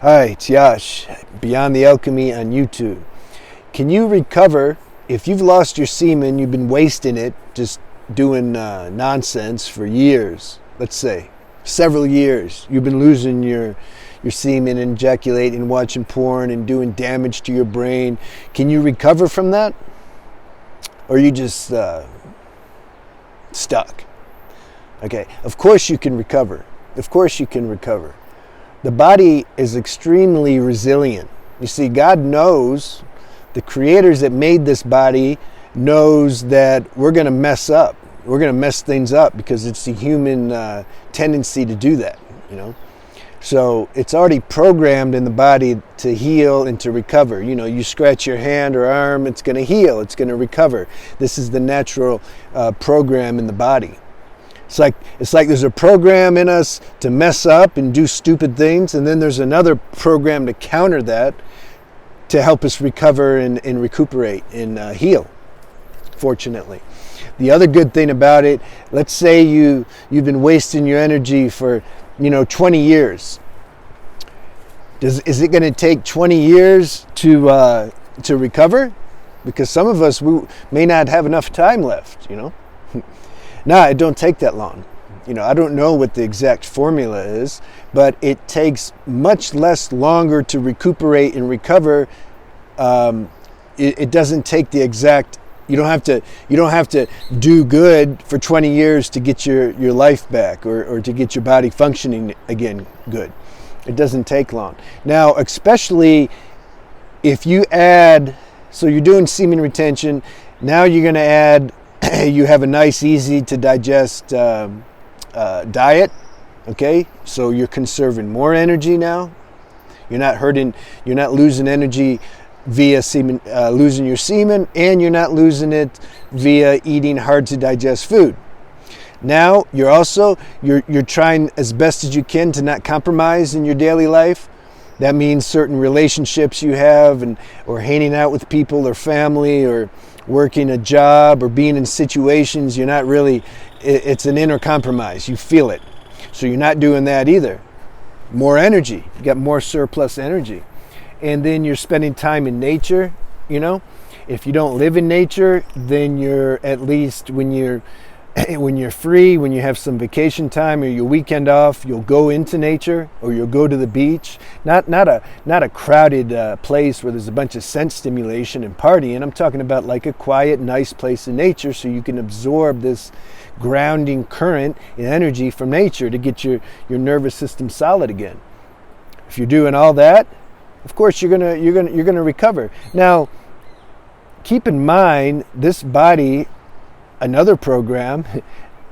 Hi, it's Yash, Beyond the Alchemy on YouTube. Can you recover if you've lost your semen, you've been wasting it, just doing nonsense for years, let's say, several years. You've been losing your semen, ejaculating, watching porn, and doing damage to your brain. Can you recover from that? Or are you just stuck? Okay, of course you can recover. Of course you can recover. The body is extremely resilient. You see, God knows, the creators that made this body knows that we're going to mess up. We're going to mess things up because it's the human tendency to do that, you know. So it's already programmed in the body to heal and to recover. You know, you scratch your hand or arm, it's going to heal, it's going to recover. This is the natural program in the body. It's like there's a program in us to mess up and do stupid things, and then there's another program to counter that to help us recover and recuperate and heal, fortunately. The other good thing about it, let's say you've been wasting your energy for 20 years. Is it going to take 20 years to recover? Because some of us, we may not have enough time left, No, it don't take that long. I don't know what the exact formula is, but it takes much less longer to recuperate and recover. It doesn't take the exact. You don't have to do good for 20 years to get your life back or to get your body functioning again good. It doesn't take long. Now, especially if you add, so you're doing semen retention, now you're going to add. You have a nice, easy to digest diet, okay? So you're conserving more energy now. You're not losing energy via semen, losing your semen, and you're not losing it via eating hard to digest food. Now you're trying as best as you can to not compromise in your daily life. That means certain relationships you have or hanging out with people or family or working a job or being in situations you're not really, it's an inner compromise. You feel it. So you're not doing that either. More energy. You got more surplus energy. And then you're spending time in nature, If you don't live in nature, then you're at least when you're free, when you have some vacation time or your weekend off, you'll go into nature or you'll go to the beach. Not a crowded place where there's a bunch of sense stimulation and partying. I'm talking about like a quiet, nice place in nature so you can absorb this grounding current and energy from nature to get your nervous system solid again. If you're doing all that, of course you're gonna recover. Now, keep in mind this body. Another program,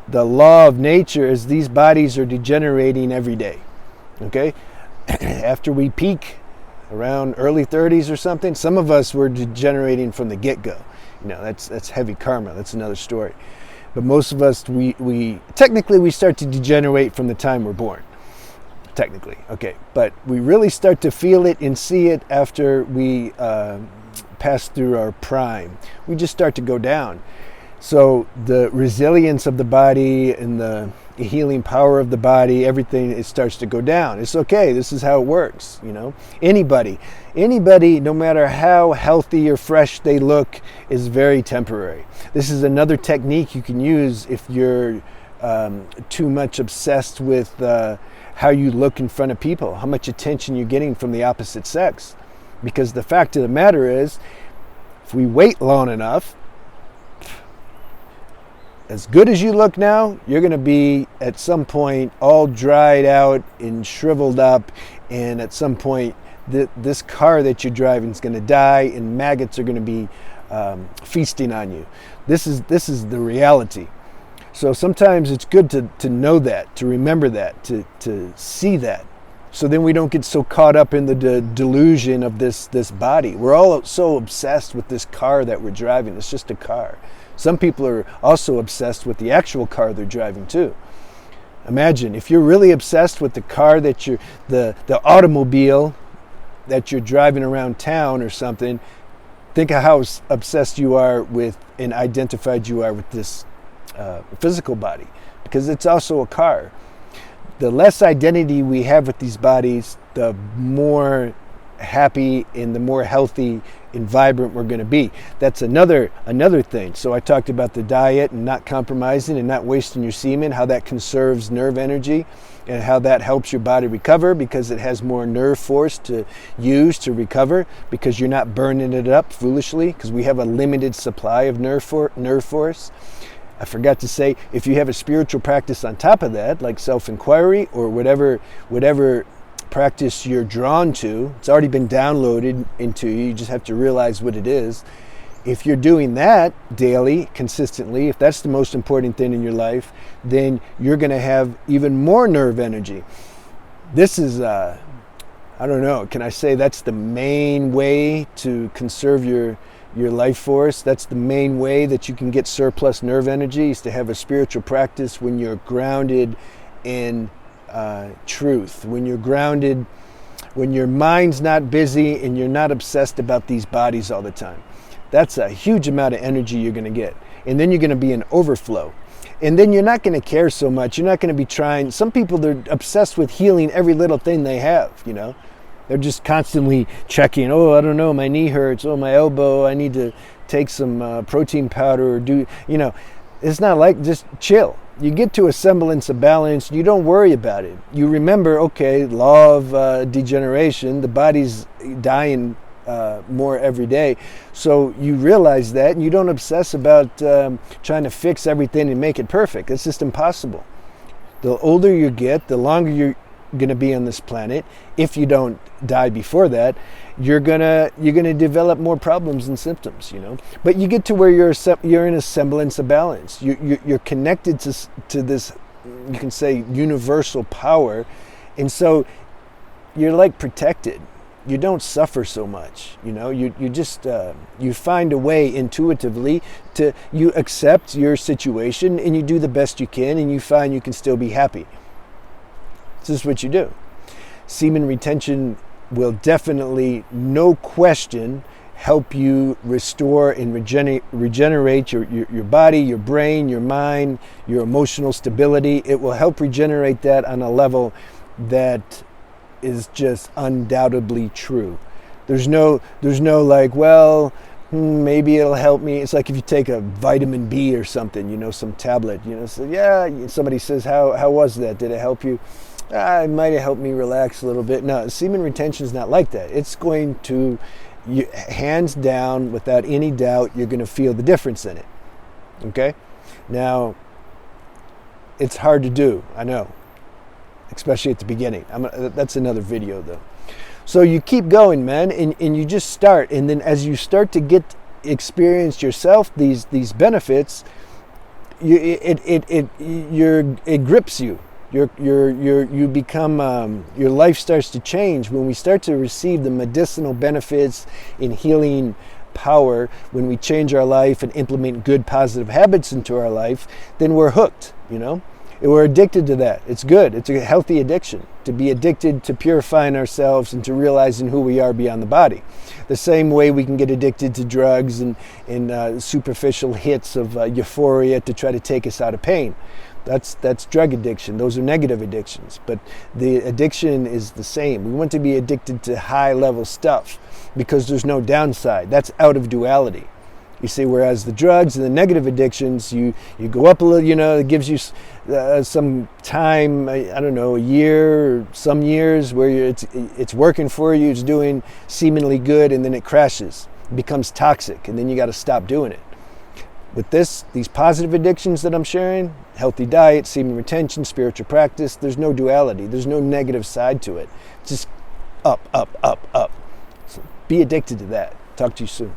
the law of nature is these bodies are degenerating every day, okay? After we peak around early 30s or something, some of us were degenerating from the get-go. That's heavy karma, that's another story. But most of us, we technically start to degenerate from the time we're born, technically, okay? But we really start to feel it and see it after we pass through our prime. We just start to go down. So the resilience of the body and the healing power of the body, everything, it starts to go down. It's okay. This is how it works, Anybody, no matter how healthy or fresh they look, is very temporary. This is another technique you can use if you're too much obsessed with how you look in front of people, how much attention you're getting from the opposite sex. Because the fact of the matter is, if we wait long enough, as good as you look now, you're going to be at some point all dried out and shriveled up, and at some point this car that you're driving is going to die and maggots are going to be feasting on you. This is the reality. So sometimes it's good to know that, to remember that, to see that. So then we don't get so caught up in the delusion of this body. We're all so obsessed with this car that we're driving. It's just a car. Some people are also obsessed with the actual car they're driving too. Imagine if you're really obsessed with the car that the automobile that you're driving around town or something. Think of how obsessed you are with and identified you are with this physical body, because it's also a car. the less identity we have with these bodies, the more happy and the more healthy and vibrant we're going to be. That's another thing. So I talked about the diet and not compromising and not wasting your semen, how that conserves nerve energy and how that helps your body recover because it has more nerve force to use to recover because you're not burning it up foolishly because we have a limited supply of nerve force. I forgot to say, if you have a spiritual practice on top of that, like self-inquiry or whatever practice you're drawn to, it's already been downloaded into you, you just have to realize what it is. If you're doing that daily, consistently, if that's the most important thing in your life, then you're going to have even more nerve energy. This is, I don't know, can I say that's the main way to conserve your life force? That's the main way that you can get surplus nerve energy, is to have a spiritual practice when you're grounded in truth, when you're grounded, when your mind's not busy and you're not obsessed about these bodies all the time. That's a huge amount of energy you're going to get. And then you're going to be in overflow. And then you're not going to care so much. You're not going to be trying. Some people, they're obsessed with healing every little thing they have, you know. They're just constantly checking, oh, I don't know, my knee hurts, oh, my elbow, I need to take some protein powder or do, you know. It's not like, just chill. You get to a semblance of balance, you don't worry about it. You remember, okay, law of degeneration, the body's dying more every day. So you realize that and you don't obsess about trying to fix everything and make it perfect. It's just impossible. The older you get, the longer you're going to be on this planet. If you don't die before that, you're gonna develop more problems and symptoms, you know. But you get to where you're in a semblance of balance. You're connected to this, you can say, universal power, and so you're like protected. You don't suffer so much, you know. You just you find a way intuitively to, you accept your situation and you do the best you can, and you find you can still be happy. This is what you do. Semen retention will definitely, no question, help you restore and regenerate your body, your brain, your mind, your emotional stability. It will help regenerate that on a level that is just undoubtedly true. There's no like, well, maybe it'll help me. It's like if you take a vitamin B or something, you know, some tablet, you know, so yeah, somebody says, how was that? Did it help you? It might have helped me relax a little bit. No, semen retention is not like that. It's going to, hands down, without any doubt, you're going to feel the difference in it. Okay? Now, it's hard to do, I know, especially at the beginning. That's another video, though. So you keep going, man, and you just start. And then as you start to experience yourself these benefits, it grips you. You become, your life starts to change. When we start to receive the medicinal benefits in healing power, when we change our life and implement good positive habits into our life, then we're hooked, you know. And we're addicted to that. It's good. It's a healthy addiction, to be addicted to purifying ourselves and to realizing who we are beyond the body. The same way we can get addicted to drugs and superficial hits of euphoria to try to take us out of pain. That's drug addiction. Those are negative addictions. But the addiction is the same. We want to be addicted to high-level stuff because there's no downside. That's out of duality. You see, whereas the drugs and the negative addictions, you go up a little, you know, it gives you some time, I don't know, a year or some years where it's working for you, it's doing seemingly good, and then it crashes. It becomes toxic, and then you got to stop doing it. With these positive addictions that I'm sharing, healthy diet, semen retention, spiritual practice, there's no duality. There's no negative side to it. It's just up, up, up, up. So be addicted to that. Talk to you soon.